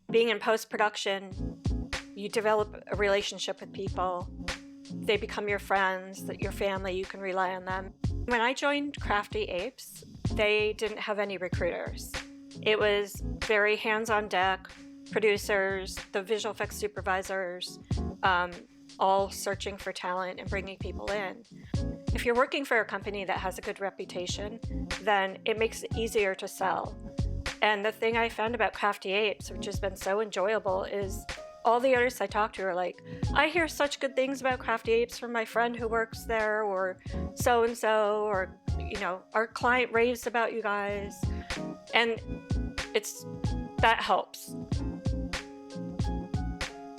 being in post-production, you develop a relationship with people. They become your friends, your family, you can rely on them. When I joined Crafty Apes, they didn't have any recruiters. It was very hands-on deck, producers, the visual effects supervisors, all searching for talent and bringing people in. If you're working for a company that has a good reputation, then it makes it easier to sell. And the thing I found about Crafty Apes, which has been so enjoyable, is all the artists I talk to are like, I hear such good things about Crafty Apes from my friend who works there, or so-and-so, or, our client raves about you guys. And that helps.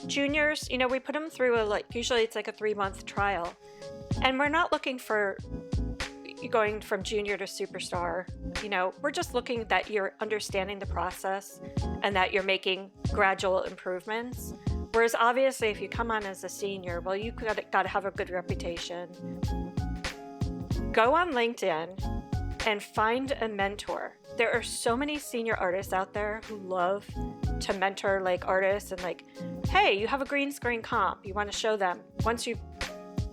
Juniors, we put them through usually it's like a 3-month trial. And we're not looking for going from junior to superstar. We're just looking that you're understanding the process and that you're making gradual improvements. Whereas obviously if you come on as a senior, well, you got to have a good reputation. Go on LinkedIn and find a mentor. There are so many senior artists out there who love to mentor artists and hey, you have a green screen comp. You want to show them. Once you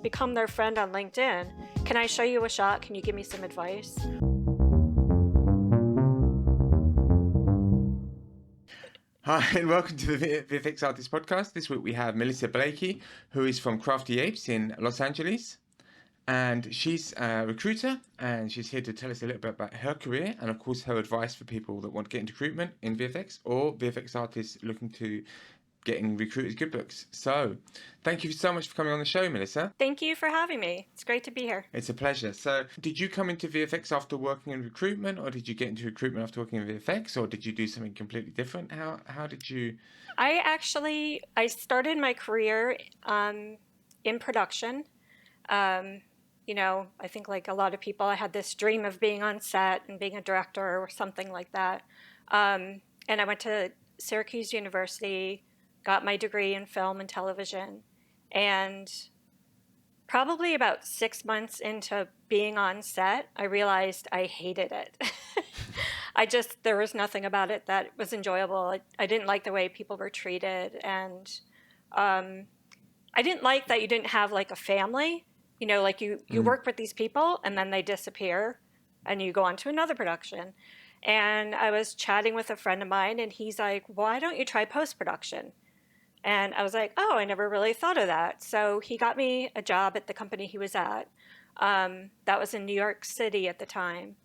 become their friend on LinkedIn, can I show you a shot? Can you give me some advice? Hi, and welcome to the VFX Artist Podcast. This week we have Melissa Blakey, who is from Crafty Apes in Los Angeles. And she's a recruiter, and she's here to tell us a little bit about her career and, of course, her advice for people that want to get into recruitment in VFX or VFX artists looking to getting recruiters good books. So thank you so much for coming on the show, Melissa. Thank you for having me. It's great to be here. It's a pleasure. So did you come into VFX after working in recruitment, or did you get into recruitment after working in VFX, or did you do something completely different? How did you... I started my career in production. I think like a lot of people, I had this dream of being on set and being a director or something like that. And I went to Syracuse University, got my degree in film and television, and probably about 6 months into being on set, I realized I hated it. There was nothing about it that was enjoyable. I didn't like the way people were treated, and I didn't like that you didn't have like a family. You work with these people and then they disappear and you go on to another production. And I was chatting with a friend of mine and he's like, why don't you try post-production? And I was like, oh, I never really thought of that. So he got me a job at the company he was at. That was in New York City at the time.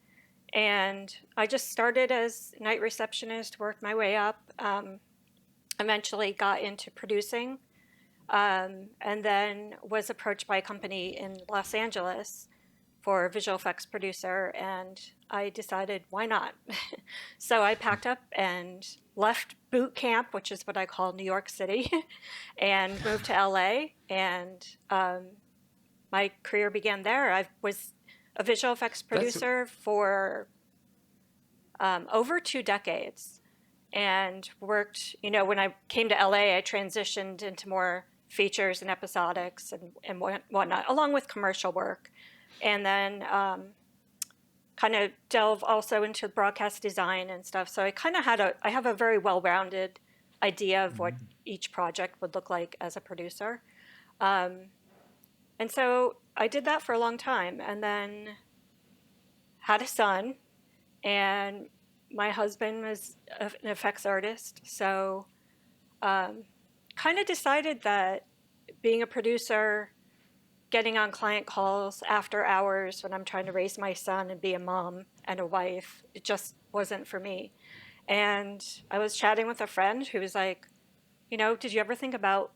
And I just started as night receptionist, worked my way up, eventually got into producing. And then was approached by a company in Los Angeles for a visual effects producer, and I decided, why not? So I packed up and left boot camp, which is what I call New York City, and moved to LA, and my career began there. I was a visual effects producer for over 2 decades, and worked, when I came to LA, I transitioned into more features and episodics and whatnot, along with commercial work. And then kind of delve also into broadcast design and stuff. So I kind of I have a very well-rounded idea of what each project would look like as a producer. And so I did that for a long time, and then had a son, and my husband was an effects artist. So kind of decided that being a producer, getting on client calls after hours when I'm trying to raise my son and be a mom and a wife, it just wasn't for me. And I was chatting with a friend who was like, did you ever think about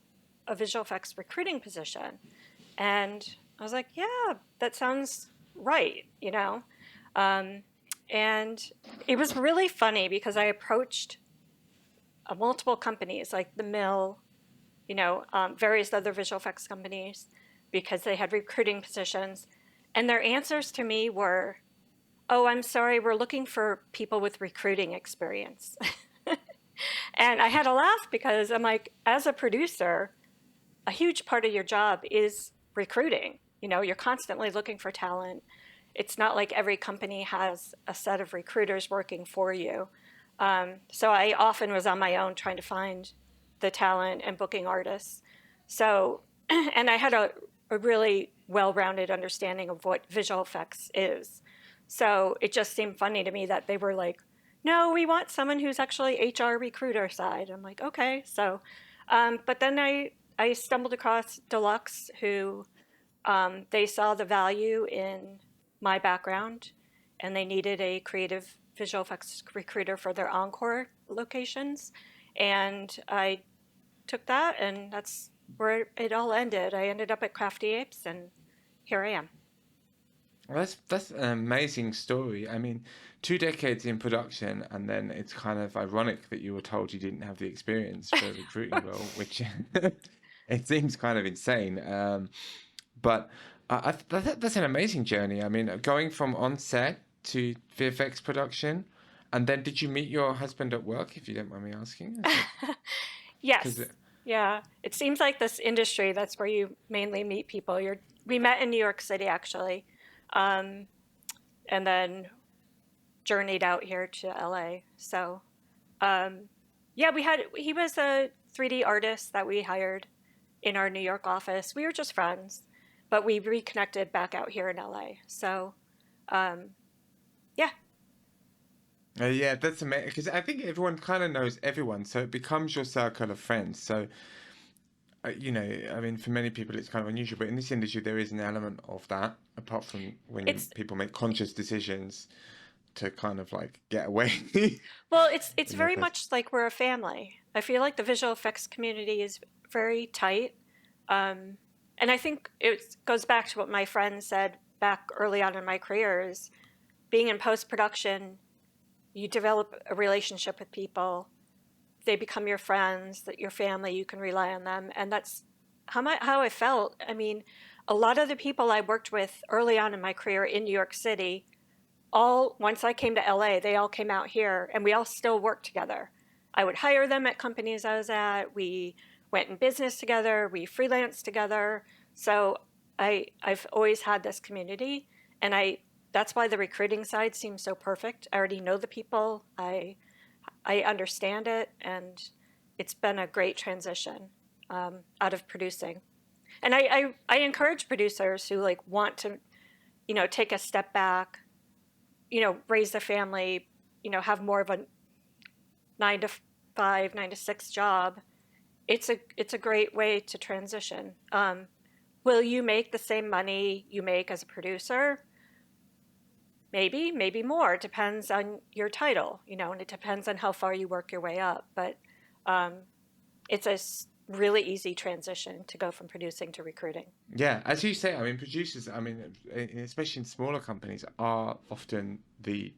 a visual effects recruiting position? And I was like, yeah, that sounds right, And it was really funny because I approached multiple companies like The Mill, various other visual effects companies, because they had recruiting positions. And their answers to me were, oh, I'm sorry, we're looking for people with recruiting experience. And I had a laugh because I'm like, as a producer, a huge part of your job is recruiting. You're constantly looking for talent. It's not like every company has a set of recruiters working for you. So I often was on my own trying to find the talent and booking artists. So, and I had a really well-rounded understanding of what visual effects is. So it just seemed funny to me that they were like, no, we want someone who's actually HR recruiter side. I'm like, okay. So, but then I stumbled across Deluxe, who they saw the value in my background, and they needed a creative visual effects recruiter for their encore locations. And I took that, and that's where it all ended. I ended up at Crafty Apes, and here I am. Well, that's an amazing story. I mean, 2 decades in production, and then it's kind of ironic that you were told you didn't have the experience for a recruiting role, which it seems kind of insane. But that's an amazing journey. I mean, going from on set to VFX production, and then did you meet your husband at work, if you don't mind me asking? Is that because Yes. Yeah. It seems like this industry, that's where you mainly meet people. We met in New York City, actually, um, and then journeyed out here to LA. So, um, yeah, he was a 3D artist that we hired in our New York office. We were just friends, but we reconnected back out here in LA. So, um, yeah. yeah, that's amazing because I think everyone kind of knows everyone, so it becomes your circle of friends. So I mean, for many people, it's kind of unusual, but in this industry, there is an element of that, apart from when It's people make conscious decisions to kind of like get away. Well, it's You know, very that's, much like we're a family. I feel like the visual effects community is very tight. Um, and I think it goes back to what my friend said back early on in my career is being in post production, you develop a relationship with people. They become your friends, that your family, you can rely on them. And that's how I felt. I mean, a lot of the people I worked with early on in my career in New York City, all once I came to LA, they all came out here and we all still work together. I would hire them at companies I was at. We went in business together. We freelanced together. So I've always had this community, and that's why the recruiting side seems so perfect. I already know the people. I understand it, and it's been a great transition out of producing. And I encourage producers who like want to, take a step back, raise their family, have more of a 9 to 5, 9 to 6 job. It's a great way to transition. Will you make the same money you make as a producer? Maybe more. It depends on your title, and it depends on how far you work your way up. But um, it's a really easy transition to go from producing to recruiting. yeah, as you say, I mean, producers, I mean, especially in smaller companies, are often the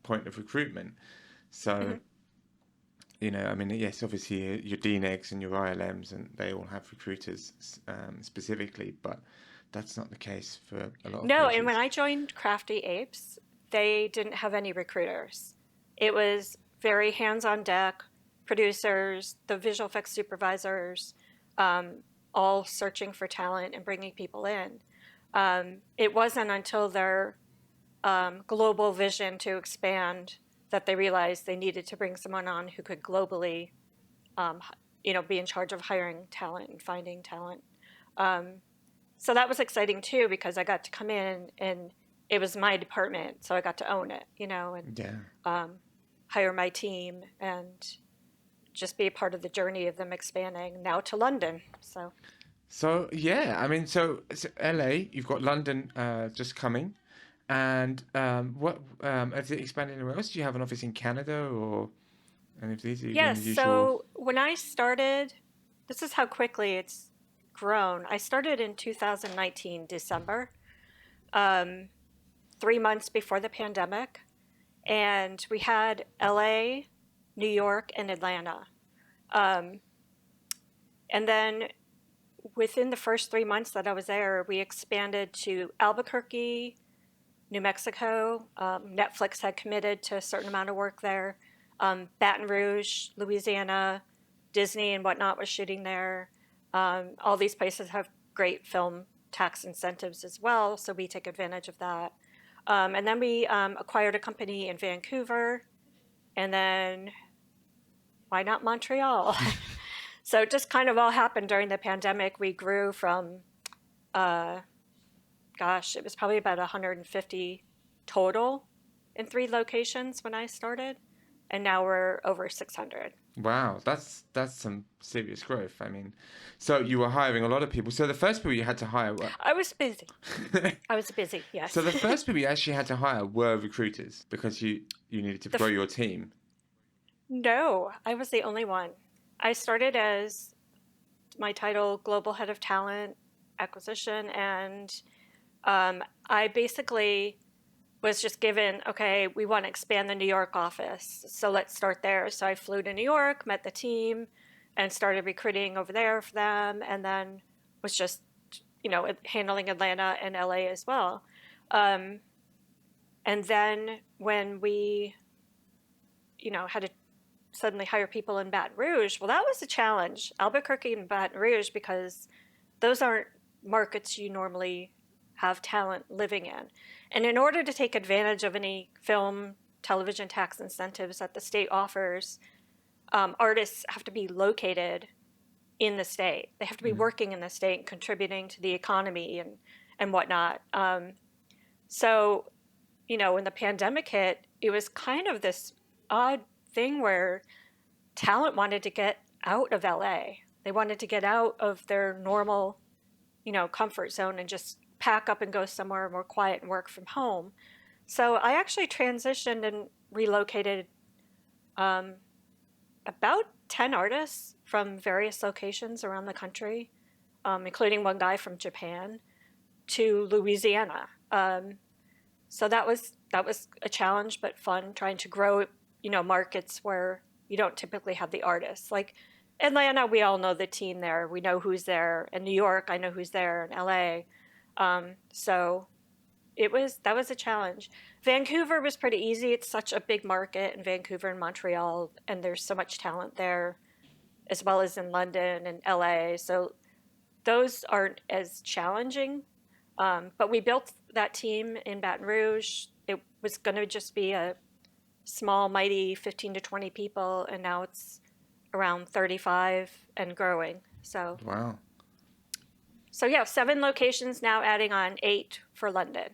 point of recruitment. So, Mhm. I mean, yes, obviously your DNEGs and your ILMs, and they all have recruiters specifically, but that's not the case for a lot of No, and when places. I joined Crafty Apes, they didn't have any recruiters. It was very hands on deck, producers, the visual effects supervisors, um, all searching for talent and bringing people in. It wasn't until their global vision to expand that they realized they needed to bring someone on who could globally, um, be in charge of hiring talent and finding talent. Um, so that was exciting too because I got to come in and it was my department, so I got to own it, and Yeah. um, hire my team and just be a part of the journey of them expanding now to London. So So yeah, I mean, so LA, you've got London just coming, and what has it expanded anywhere else? Do you have an office in Canada or any of these? Are you doing yes, the usual? so when I started, this is how quickly it's grown. I started in 2019 December, um, 3 months before the pandemic, and we had LA, New York, and Atlanta. Um, and then within the first 3 months that I was there, we expanded to Albuquerque, New Mexico. Netflix had committed to a certain amount of work there. Baton Rouge, Louisiana, Disney and whatnot was shooting there. All these places have great film tax incentives as well, so we take advantage of that. And then we acquired a company in Vancouver, And then why not Montreal? So it just kind of all happened during the pandemic. We grew from, uh, it was probably about 150 total in 3 locations when I started. And now we're over 600. Wow, that's some serious growth. I mean, so you were hiring a lot of people. So the first people you had to hire were I was busy. I was busy, yes. so the first people you actually had to hire were recruiters because you needed to grow your team. No, I was the only one. I started as my title Global Head of Talent Acquisition, and I basically was just given, okay, we want to expand the New York office, so let's start there. So I flew to New York, met the team, and started recruiting over there for them, and then was just, handling Atlanta and LA as well. Um, and then when we, had to suddenly hire people in Baton Rouge, well, that was a challenge. Albuquerque and Baton Rouge, because those aren't markets you normally have talent living in. And in order to take advantage of any film, television tax incentives that the state offers, artists have to be located in the state. They have to be working in the state and contributing to the economy and whatnot. So, when the pandemic hit, it was kind of this odd thing where talent wanted to get out of LA. They wanted to get out of their normal, comfort zone and just pack up and go somewhere more quiet and work from home. So I actually transitioned and relocated about 10 artists from various locations around the country, including one guy from Japan, to Louisiana. So that was a challenge, but fun, trying to grow, markets where you don't typically have the artists. Like Atlanta, we all know the team there. We know who's there. In New York, I know who's there. In LA, so that was a challenge. Vancouver was pretty easy. It's such a big market in Vancouver and Montreal, and there's so much talent there, as well as in London and LA. So those aren't as challenging. But we built that team in Baton Rouge. It was going to just be a small, mighty 15 to 20 people, and now it's around 35 and growing. So Wow. So yeah, 7 locations now, adding on 8 for London,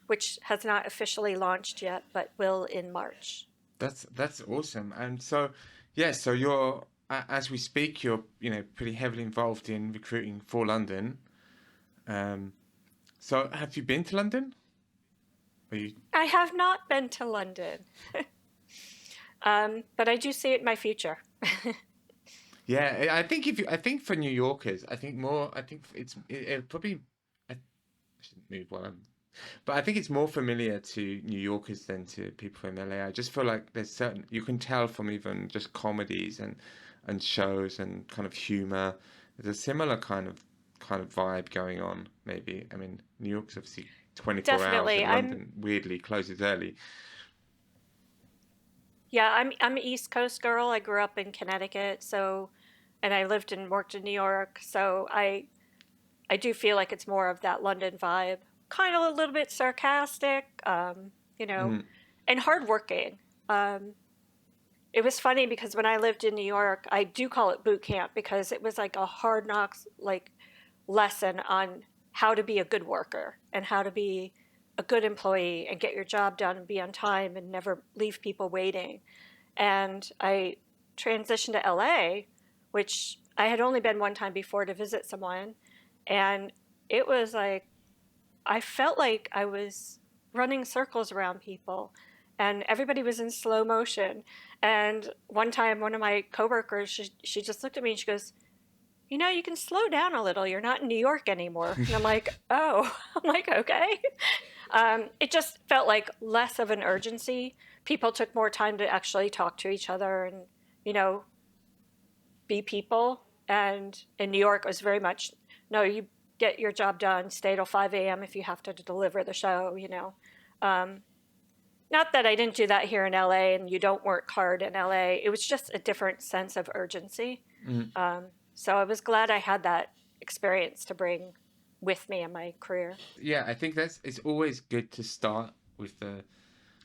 which has not officially launched yet, but will in March. That's awesome. And so, yeah, so you're as we speak, you're pretty heavily involved in recruiting for London. So have you been to London? Are you? I have not been to London, but I do see it in my future. Yeah, I think for New Yorkers, I think more. I think it probably. I shouldn't move while I'm. But I think it's more familiar to New Yorkers than to people from LA. I just feel like there's certain you can tell from even just comedies and shows and kind of humor. There's a similar kind of vibe going on. Maybe I mean New York's obviously 24 hours, Definitely. and London weirdly closes early. I'm an East Coast girl. I grew up in Connecticut, and I lived and worked in New York, so I do feel like it's more of that London vibe, kind of a little bit sarcastic, Mm, and hardworking. It was funny because when I lived in New York, I do call it boot camp because it was like a hard knocks like lesson on how to be a good worker and how to be a good employee and get your job done and be on time and never leave people waiting. And I transitioned to LA, which I had only been one time before to visit someone, and it was like I felt like I was running circles around people and everybody was in slow motion. And one time, one of my coworkers, she just looked at me and she goes, you can slow down a little. You're not in New York anymore. And I'm like, oh, I'm like, okay. It just felt like less of an urgency. People took more time to actually talk to each other and, you know, be people. And in New York, it was very much, no, you get your job done, stay till 5 a.m. if you have to deliver the show. Not that I didn't do that here in LA and you don't work hard in LA. It was just a different sense of urgency. mm. So I was glad I had that experience to bring with me in my career. Yeah, I think it's always good to start with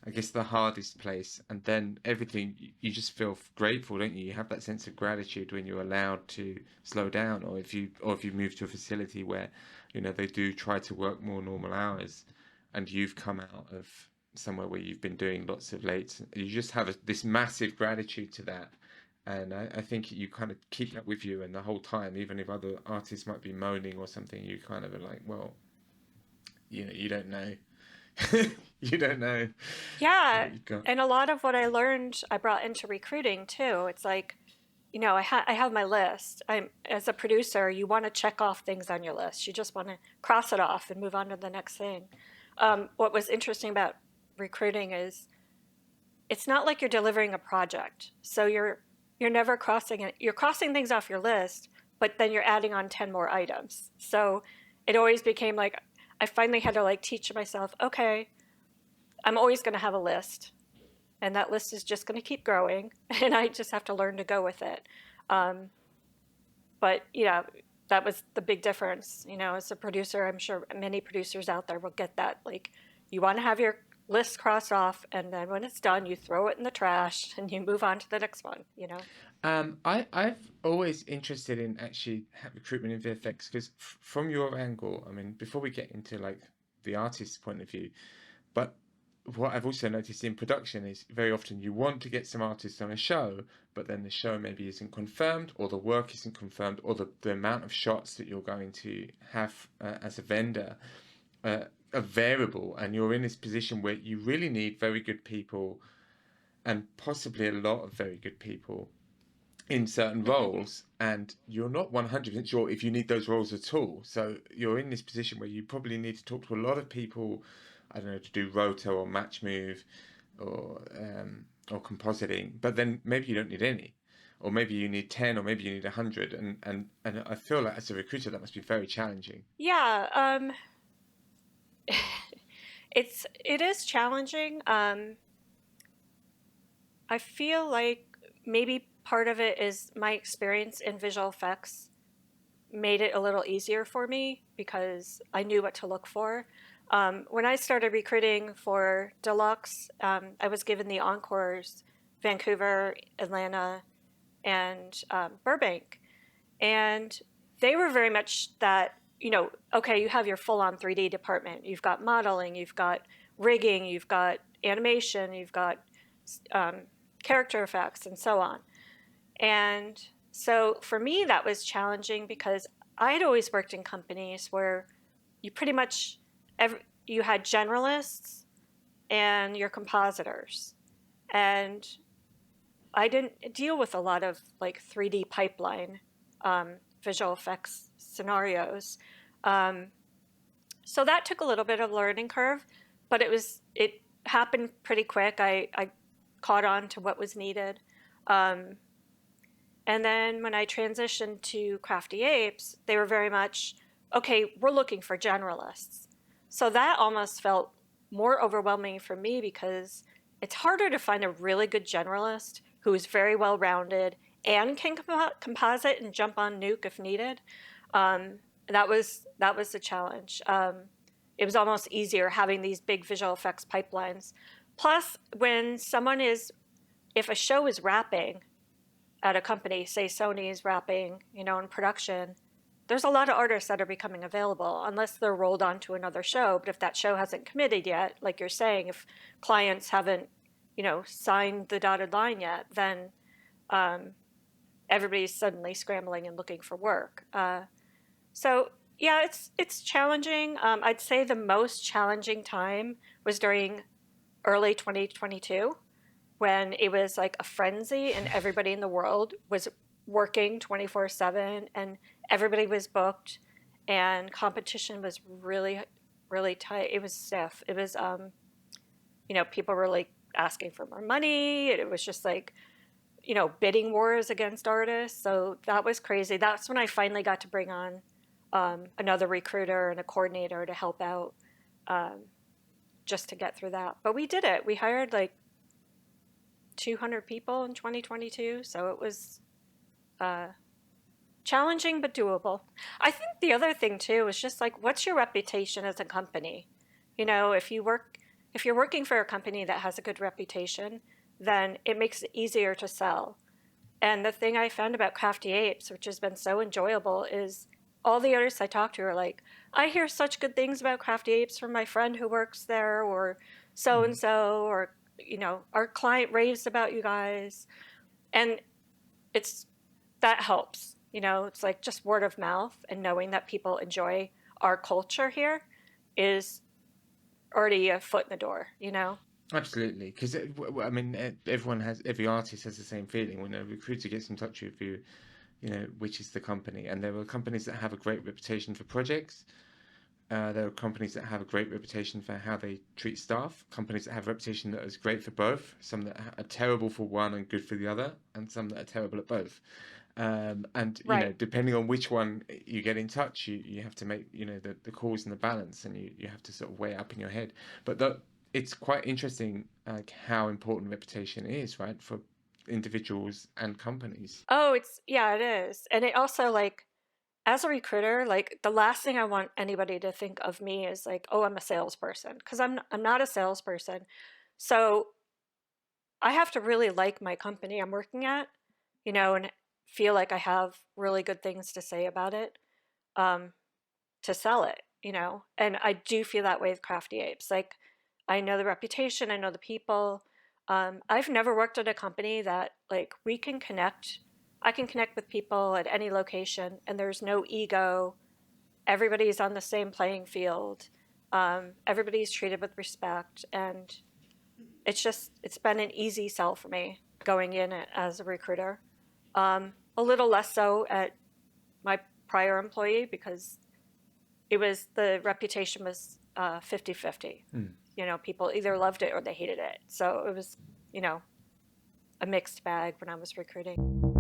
I guess, the hardest place, and then everything, you just feel grateful, don't you? You have that sense of gratitude when you're allowed to slow down, or if you move to a facility where, they do try to work more normal hours, and you've come out of somewhere where you've been doing lots of late. You just have this massive gratitude to that. And I think you kind of keep that with you, and the whole time, even if other artists might be moaning or something, you kind of are like, well, you don't know. You don't know Yeah, what you've got. and a lot of what I learned I brought into recruiting too. It's like, I have my list. I'm as a producer, you want to check off things on your list. You just want to cross it off and move on to the next thing. What was interesting about recruiting is it's not like you're delivering a project. So you're never crossing it. You're crossing things off your list, but then you're adding on 10 more items. So it always became like I finally had to like teach myself, okay, I'm always going to have a list, and that list is just going to keep growing, and I just have to learn to go with it. Um, but that was the big difference. As a producer, I'm sure many producers out there will get that. Like, you want to have your list crossed off, and then when it's done, you throw it in the trash and you move on to the next one. I've always interested in actually recruitment in VFX because from your angle, I mean, before we get into like the artist's point of view, but what I've also noticed in production is very often you want to get some artists on a show, but then the show maybe isn't confirmed, or the work isn't confirmed, or the amount of shots that you're going to have as a vendor are variable, and you're in this position where you really need very good people and possibly a lot of very good people in certain Mm-hmm. roles, and you're not 100% sure if you need those roles at all. So you're in this position where you probably need to talk to a lot of people, I don't know, to do roto or match move or compositing, but then maybe you don't need any. Or maybe you need 10, or maybe you need 100. And I feel like as a recruiter, that must be very challenging. Yeah, it is challenging. I feel like maybe part of it is my experience in visual effects made it a little easier for me because I knew what to look for. When I started recruiting for Deluxe, I was given the encores Vancouver, Atlanta, and Burbank. And they were very much that, okay, you have your full on 3D department. You've got modeling, you've got rigging, you've got animation, you've got um, character effects, and so on. And so for me, that was challenging because I had always worked in companies where you pretty much you had generalists and your compositors. And I didn't deal with a lot of like 3D pipeline visual effects scenarios. Um, so that took a little bit of learning curve, but it happened pretty quick. I caught on to what was needed. Um, and then when I transitioned to Crafty Apes, they were very much, okay, we're looking for generalists. So that almost felt more overwhelming for me because it's harder to find a really good generalist who is very well rounded and can composite and jump on nuke if needed. Um, that was the challenge. It was almost easier having these big visual effects pipelines. Plus, if a show is wrapping at a company, say Sony is wrapping, in production, there's a lot of artists that are becoming available unless they're rolled onto another show. But if that show hasn't committed yet, like you're saying, if clients haven't, signed the dotted line yet, then um, everybody's suddenly scrambling and looking for work. So yeah, it's challenging. I'd say the most challenging time was during early 2022 when it was like a frenzy and everybody in the world was working 24/7 and everybody was booked and competition was really really tight. It was stiff. It was people were like asking for more money. It was just like bidding wars against artists. So that was crazy. That's when I finally got to bring on another recruiter and a coordinator to help out um, just to get through that. But we did it. We hired like 200 people in 2022. So it was uh, challenging but doable. I think the other thing too is just like, what's your reputation as a company? If you work if you're working for a company that has a good reputation, then it makes it easier to sell. And the thing I found about Crafty Apes, which has been so enjoyable, is all the artists I talk to are like, I hear such good things about Crafty Apes from my friend who works there, or so and so, or our client raves about you guys. And it's that helps. It's like just word of mouth, and knowing that people enjoy our culture here is already a foot in the door. Absolutely, because I mean, every artist has the same feeling when a recruiter gets in touch with you, which is the company. And there are companies that have a great reputation for projects. There are companies that have a great reputation for how they treat staff. Companies that have a reputation that is great for both. Some that are terrible for one and good for the other, and some that are terrible at both. And Right. depending on which one you get in touch, you have to make the calls and the balance, and you have to sort of weigh it up in your head. But it's quite interesting how important reputation is, right, for individuals and companies. Oh, yeah, it is. And it also, like, as a recruiter, like, the last thing I want anybody to think of me is like, oh, I'm a salesperson, because I'm not a salesperson. So I have to really like my company I'm working at, and feel like I have really good things to say about it, um, to sell it. And I do feel that way with Crafty Apes. Like, I know the reputation, I know the people. I've never worked at a company that, like, we can connect. I can connect with people at any location, and there's no ego. Everybody's on the same playing field. Everybody's treated with respect, and it's been an easy sell for me going in as a recruiter. A little less so at my prior employee, because the reputation was 50-50. People either loved it or they hated it. So it was, a mixed bag when I was recruiting.